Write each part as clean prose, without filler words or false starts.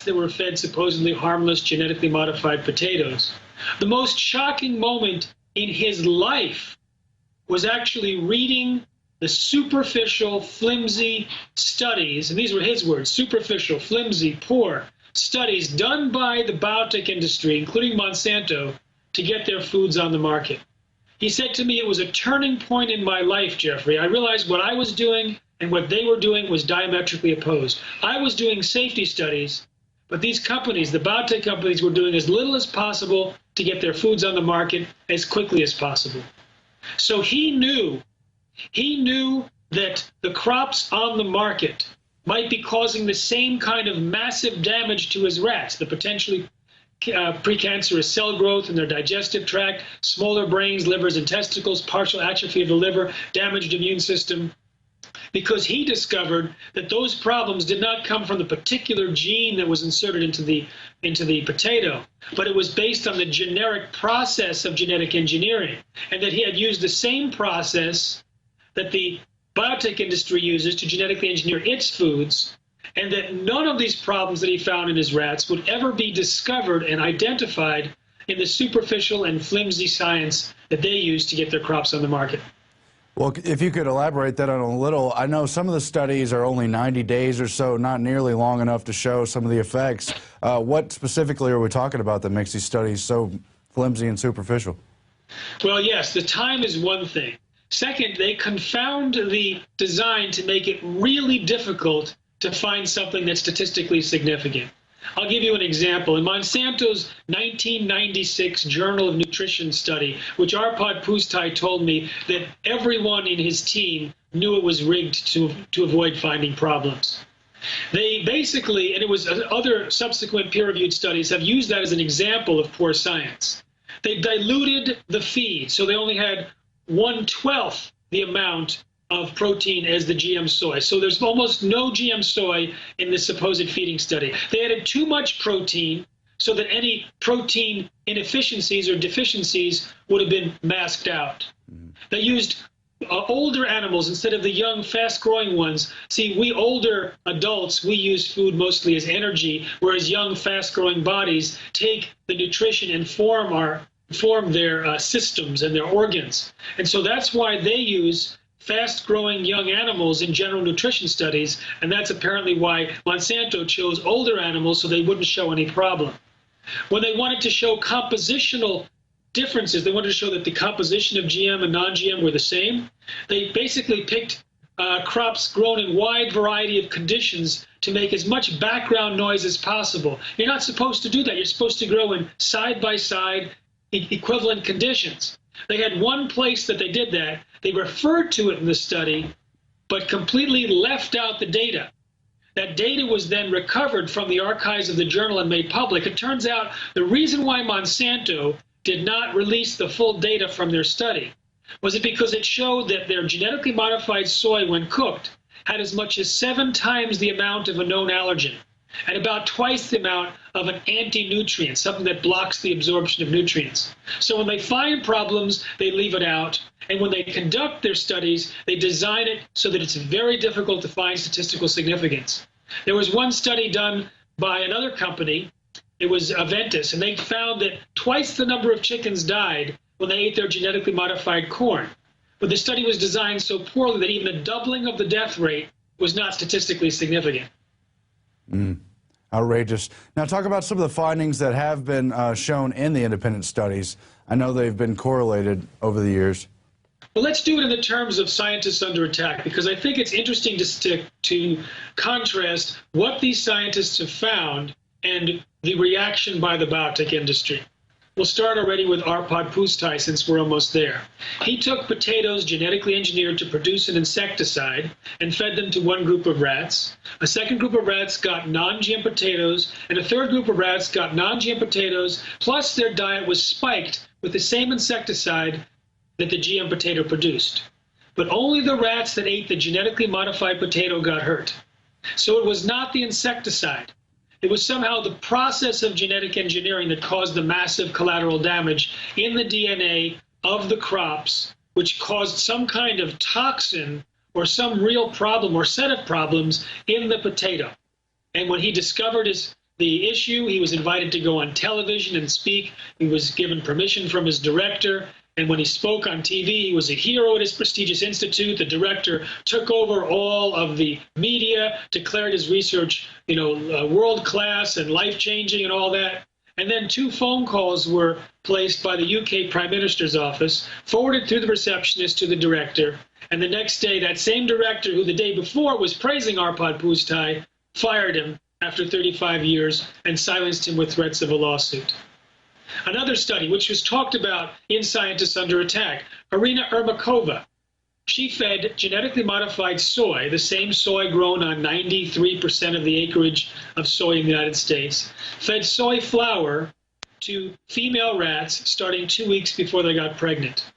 that were fed supposedly harmless genetically modified potatoes. The most shocking moment in his life was actually reading the superficial, flimsy studies, and these were his words, superficial, flimsy, poor studies done by the biotech industry, including Monsanto, to get their foods on the market. He said to me, it was a turning point in my life, Jeffrey. I realized what I was doing and what they were doing was diametrically opposed. I was doing safety studies, but these companies, the biotech companies, were doing as little as possible to get their foods on the market as quickly as possible. So he knew that the crops on the market might be causing the same kind of massive damage to his rats, the potentially precancerous cell growth in their digestive tract, smaller brains, livers, and testicles, partial atrophy of the liver, damaged immune system, because he discovered that those problems did not come from the particular gene that was inserted into the potato, but it was based on the generic process of genetic engineering, and that he had used the same process that the biotech industry uses to genetically engineer its foods, and that none of these problems that he found in his rats would ever be discovered and identified in the superficial and flimsy science that they use to get their crops on the market. Well, if you could elaborate that on a little, I know some of the studies are only 90 days or so, not nearly long enough to show some of the effects. What specifically are we talking about that makes these studies so flimsy and superficial? Well, yes, the time is one thing. Second, they confound the design to make it really difficult to find something that's statistically significant. I'll give you an example. In Monsanto's 1996 Journal of Nutrition study, which Part2of5 told me that everyone in his team knew it was rigged to avoid finding problems. They basically, and it was other subsequent peer-reviewed studies, have used that as an example of poor science. They diluted the feed, so they only had 1/12 the amount of protein as the GM soy. So there's almost no GM soy in this supposed feeding study. They added too much protein so that any protein inefficiencies or deficiencies would have been masked out. They used older animals instead of the young, fast-growing ones. See, we older adults, we use food mostly as energy, whereas young, fast-growing bodies take the nutrition and form their systems and their organs. And so that's why they use fast-growing young animals in general nutrition studies, and that's apparently why Monsanto chose older animals so they wouldn't show any problem. When they wanted to show compositional differences, they wanted to show that the composition of GM and non-GM were the same, they basically picked crops grown in wide variety of conditions to make as much background noise as possible. You're not supposed to do that. You're supposed to grow in side-by-side equivalent conditions. They had one place that they did that. They referred to it in the study, but completely left out the data. That data was then recovered from the archives of the journal and made public. It turns out the reason why Monsanto did not release the full data from their study was it because it showed that their genetically modified soy, when cooked, had as much as 7 times the amount of a known allergen and about twice the amount of an anti-nutrient, something that blocks the absorption of nutrients. So when they find problems, they leave it out. And when they conduct their studies, they design it so that it's very difficult to find statistical significance. There was one study done by another company. It was Aventis, and they found that twice the number of chickens died when they ate their genetically modified corn. But the study was designed so poorly that even a doubling of the death rate was not statistically significant. Outrageous. Now talk about some of the findings that have been shown in the independent studies. I know they've been correlated over the years. Well, let's do it in the terms of scientists under attack, because I think it's interesting to contrast what these scientists have found and the reaction by the biotech industry. We'll start already with Part2of5 since we're almost there. He took potatoes genetically engineered to produce an insecticide and fed them to one group of rats. A second group of rats got non-GM potatoes, and a third group of rats got non-GM potatoes, plus their diet was spiked with the same insecticide that the GM potato produced. But only the rats that ate the genetically modified potato got hurt. So it was not the insecticide. It was somehow the process of genetic engineering that caused the massive collateral damage in the DNA of the crops, which caused some kind of toxin or some real problem or set of problems in the potato. And when he discovered his the issue. He was invited to go on television and speak. He was given permission from his director. And when he spoke on TV, he was a hero at his prestigious institute. The director took over all of the media, declared his research, world-class and life-changing and all that. And then 2 phone calls were placed by the UK Prime Minister's office, forwarded through the receptionist to the director. And the next day, that same director who the day before was praising Arpad Pusztai fired him after 35 years and silenced him with threats of a lawsuit. Another study, which was talked about in Scientists Under Attack, Irina Ermakova. She fed genetically modified soy, the same soy grown on 93% of the acreage of soy in the United States, fed soy flour to female rats starting 2 weeks before they got pregnant.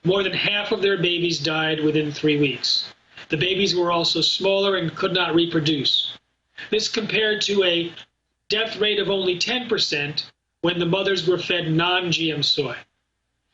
More than half of their babies died within 3 weeks. The babies were also smaller and could not reproduce. This compared to a death rate of only 10% when the mothers were fed non-GM soy.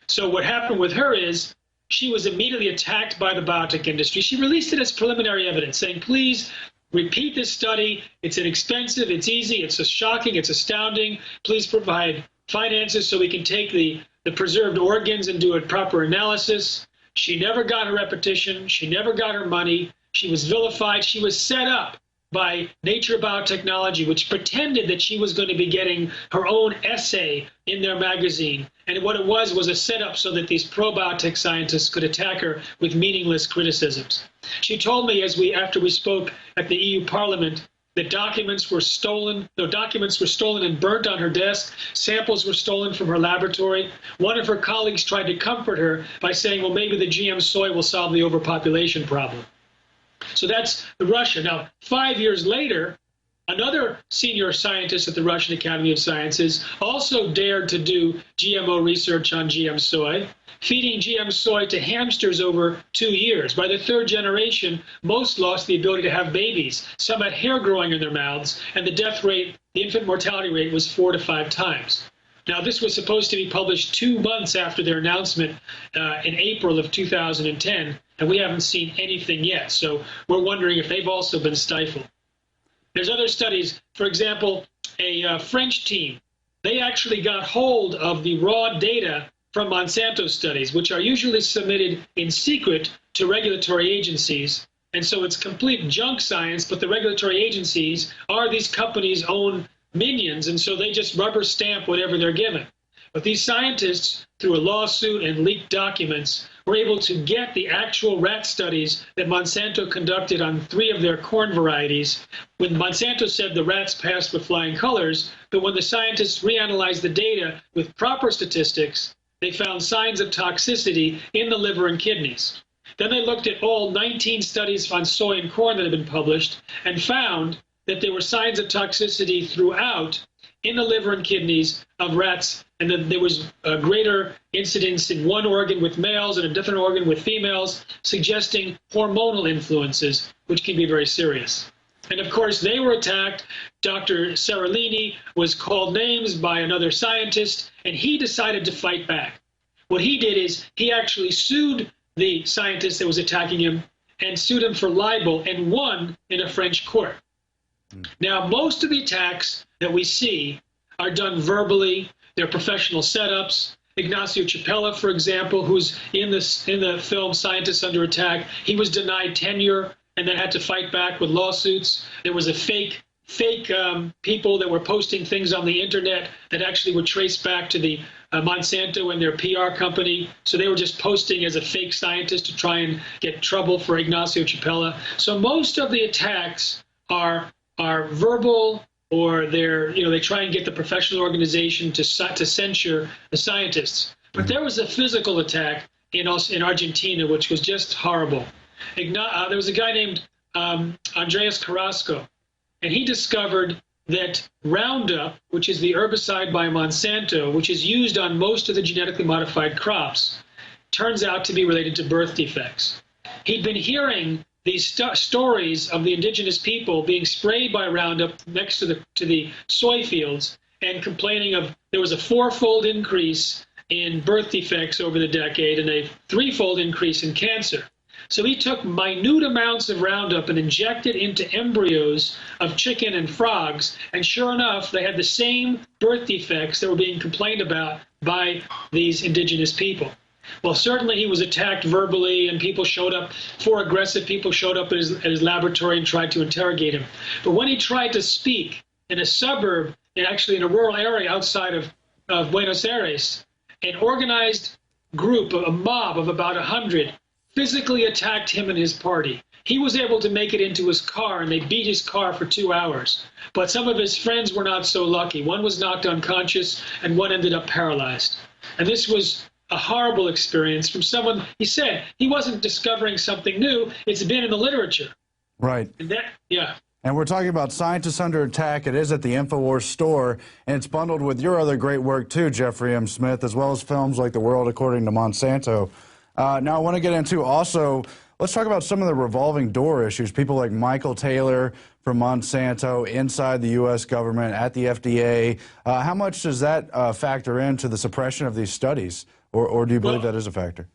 So what happened with her is she was immediately attacked by the biotech industry. She released it as preliminary evidence, saying, please repeat this study. It's inexpensive, it's easy, it's shocking, it's astounding. Please provide finances so we can take the preserved organs and do a proper analysis. She never got her repetition. She never got her money. She was vilified. She was set up by Nature Biotechnology, which pretended that she was going to be getting her own essay in their magazine. And what it was a setup so that these pro-biotech scientists could attack her with meaningless criticisms. She told me after we spoke at the EU Parliament that documents were stolen and burnt on her desk. Samples were stolen from her laboratory. One of her colleagues tried to comfort her by saying, well, maybe the GM soy will solve the overpopulation problem. So that's Russia. Now, 5 years later, another senior scientist at the Russian Academy of Sciences also dared to do GMO research on GM soy, feeding GM soy to hamsters over 2 years. By the 3rd generation, most lost the ability to have babies. Some had hair growing in their mouths, and the death rate, the infant mortality rate, was 4 to 5 times. Now, this was supposed to be published 2 months after their announcement in April of 2010, and we haven't seen anything yet. So we're wondering if they've also been stifled. There's other studies. For example, a French team, they actually got hold of the raw data from Monsanto studies, which are usually submitted in secret to regulatory agencies. And so it's complete junk science, but the regulatory agencies are these companies' own minions, and so they just rubber stamp whatever they're given. But these scientists, through a lawsuit and leaked documents, were able to get the actual rat studies that Monsanto conducted on 3 of their corn varieties, when Monsanto said the rats passed with flying colors, but when the scientists reanalyzed the data with proper statistics, they found signs of toxicity in the liver and kidneys. Then they looked at all 19 studies on soy and corn that had been published and found that there were signs of toxicity throughout in the liver and kidneys of rats, and that there was a greater incidence in one organ with males and a different organ with females, suggesting hormonal influences, which can be very serious. And of course, they were attacked. Dr. Seralini was called names by another scientist, and he decided to fight back. What he did is he actually sued the scientist that was attacking him and sued him for libel and won in a French court. Now, most of the attacks that we see are done verbally. They're professional setups. Ignacio Chapella, for example, who's in the film Scientists Under Attack, he was denied tenure and then had to fight back with lawsuits. There was a fake people that were posting things on the internet that actually were traced back to the Monsanto and their PR company. So they were just posting as a fake scientist to try and get trouble for Ignacio Chapella. So most of the attacks are verbal, or they try and get the professional organization to censure the scientists. But there was a physical attack in Argentina, which was just horrible. There was a guy named Andreas Carrasco, and he discovered that Roundup, which is the herbicide by Monsanto, which is used on most of the genetically modified crops, turns out to be related to birth defects. He'd been hearing these stories of the indigenous people being sprayed by Roundup next to the soy fields and complaining of there was a 4-fold increase in birth defects over the decade and a 3-fold increase in cancer. So he took minute amounts of Roundup and injected into embryos of chicken and frogs, and sure enough, they had the same birth defects that were being complained about by these indigenous people. Well, certainly he was attacked verbally, and people showed up, 4 aggressive people showed up at his laboratory and tried to interrogate him. But when he tried to speak in a suburb, actually in a rural area outside of Buenos Aires, an organized group, a mob of about 100, physically attacked him and his party. He was able to make it into his car, and they beat his car for 2 hours. But some of his friends were not so lucky. One was knocked unconscious, and one ended up paralyzed. And this was a horrible experience from someone. He said he wasn't discovering something new. It's been in the literature. Right. And that, yeah. And we're talking about Scientists Under Attack. It is at the Infowars store, and it's bundled with your other great work too, Jeffrey M. Smith, as well as films like The World According to Monsanto. Now I want to get into also, let's talk about some of the revolving door issues. People like Michael Taylor from Monsanto inside the U.S. government at the FDA. How much does that factor into the suppression of these studies, or do you believe that is a factor?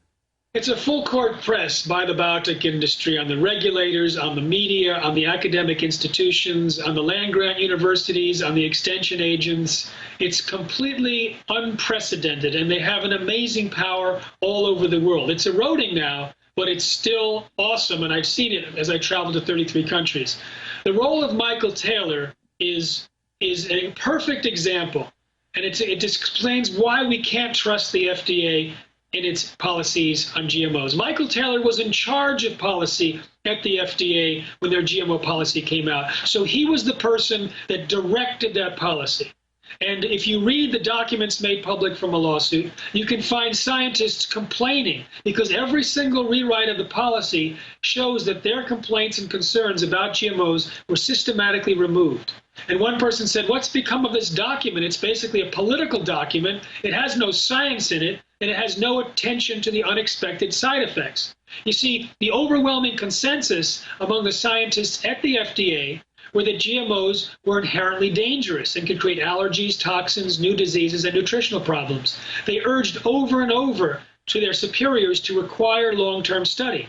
It's a full court press by the biotech industry on the regulators, on the media, on the academic institutions, on the land-grant universities, on the extension agents. It's completely unprecedented, and they have an amazing power all over the world. It's eroding now, but it's still awesome, and I've seen it as I travel to 33 countries. The role of Michael Taylor is a perfect example, and it explains why we can't trust the FDA in its policies on GMOs. Michael Taylor was in charge of policy at the FDA when their GMO policy came out. So he was the person that directed that policy. And if you read the documents made public from a lawsuit, you can find scientists complaining because every single rewrite of the policy shows that their complaints and concerns about GMOs were systematically removed. And one person said, what's become of this document? It's basically a political document. It has no science in it, and it has no attention to the unexpected side effects. You see, the overwhelming consensus among the scientists at the FDA were that GMOs were inherently dangerous and could create allergies, toxins, new diseases, and nutritional problems. They urged over and over to their superiors to require long-term study.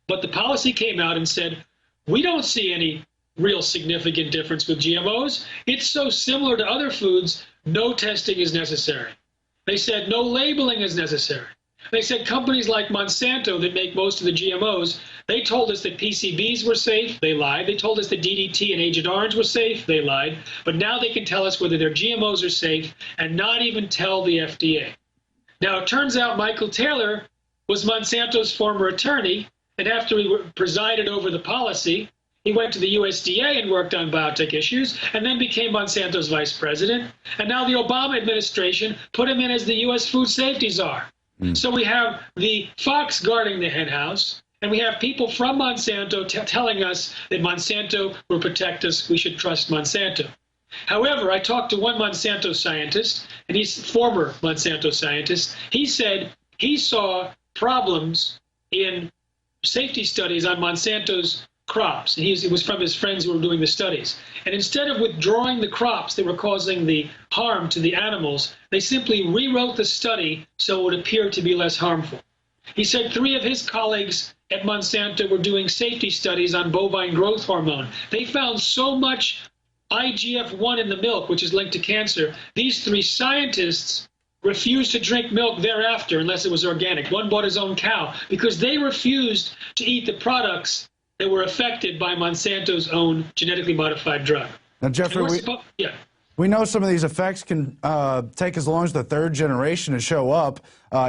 But the policy came out and said, we don't see any real significant difference with GMOs. It's so similar to other foods, no testing is necessary. They said no labeling is necessary. They said companies like Monsanto that make most of the GMOs, they told us that PCBs were safe, they lied. They told us that DDT and Agent Orange were safe, they lied. But now they can tell us whether their GMOs are safe and not even tell the FDA. Now it turns out Michael Taylor was Monsanto's former attorney, and after he presided over the policy, he went to the USDA and worked on biotech issues, and then became Monsanto's vice president. And now the Obama administration put him in as the U.S. food safety czar. So we have the fox guarding the hen house, and we have people from Monsanto telling us that Monsanto will protect us, we should trust Monsanto. However, I talked to one Monsanto scientist, and he's a former Monsanto scientist. He said he saw problems in safety studies on Monsanto's crops. It was from his friends who were doing the studies. And instead of withdrawing the crops that were causing the harm to the animals, they simply rewrote the study so it would appear to be less harmful. He said 3 of his colleagues at Monsanto were doing safety studies on bovine growth hormone. They found so much IGF-1 in the milk, which is linked to cancer. These 3 scientists refused to drink milk thereafter unless it was organic. One bought his own cow because they refused to eat the products that were affected by Monsanto's own genetically modified drug. Now, Jeffrey, we know some of these effects can take as long as the 3rd generation to show up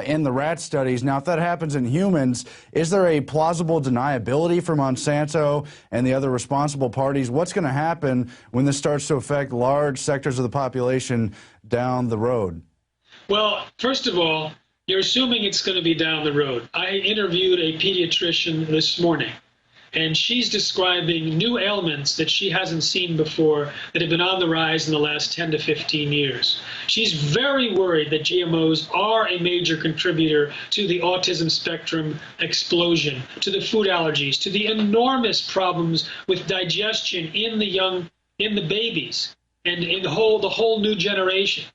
in the rat studies. Now, if that happens in humans, is there a plausible deniability for Monsanto and the other responsible parties? What's going to happen when this starts to affect large sectors of the population down the road? Well, first of all, you're assuming it's going to be down the road. I interviewed a pediatrician this morning, and she's describing new ailments that she hasn't seen before that have been on the rise in the last 10 to 15 years. She's very worried that GMOs are a major contributor to the autism spectrum explosion, to the food allergies, to the enormous problems with digestion in the babies and in the whole new generation.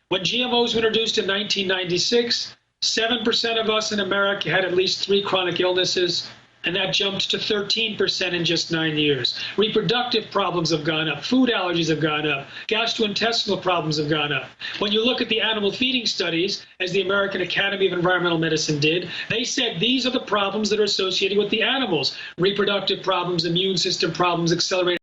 When GMOs were introduced in 1996, 7% of us in America had at least 3 chronic illnesses. and that jumped to 13% in just 9 years. Reproductive problems have gone up. Food allergies have gone up. Gastrointestinal problems have gone up. When you look at the animal feeding studies, as the American Academy of Environmental Medicine did, they said these are the problems that are associated with the animals. Reproductive problems, immune system problems, accelerated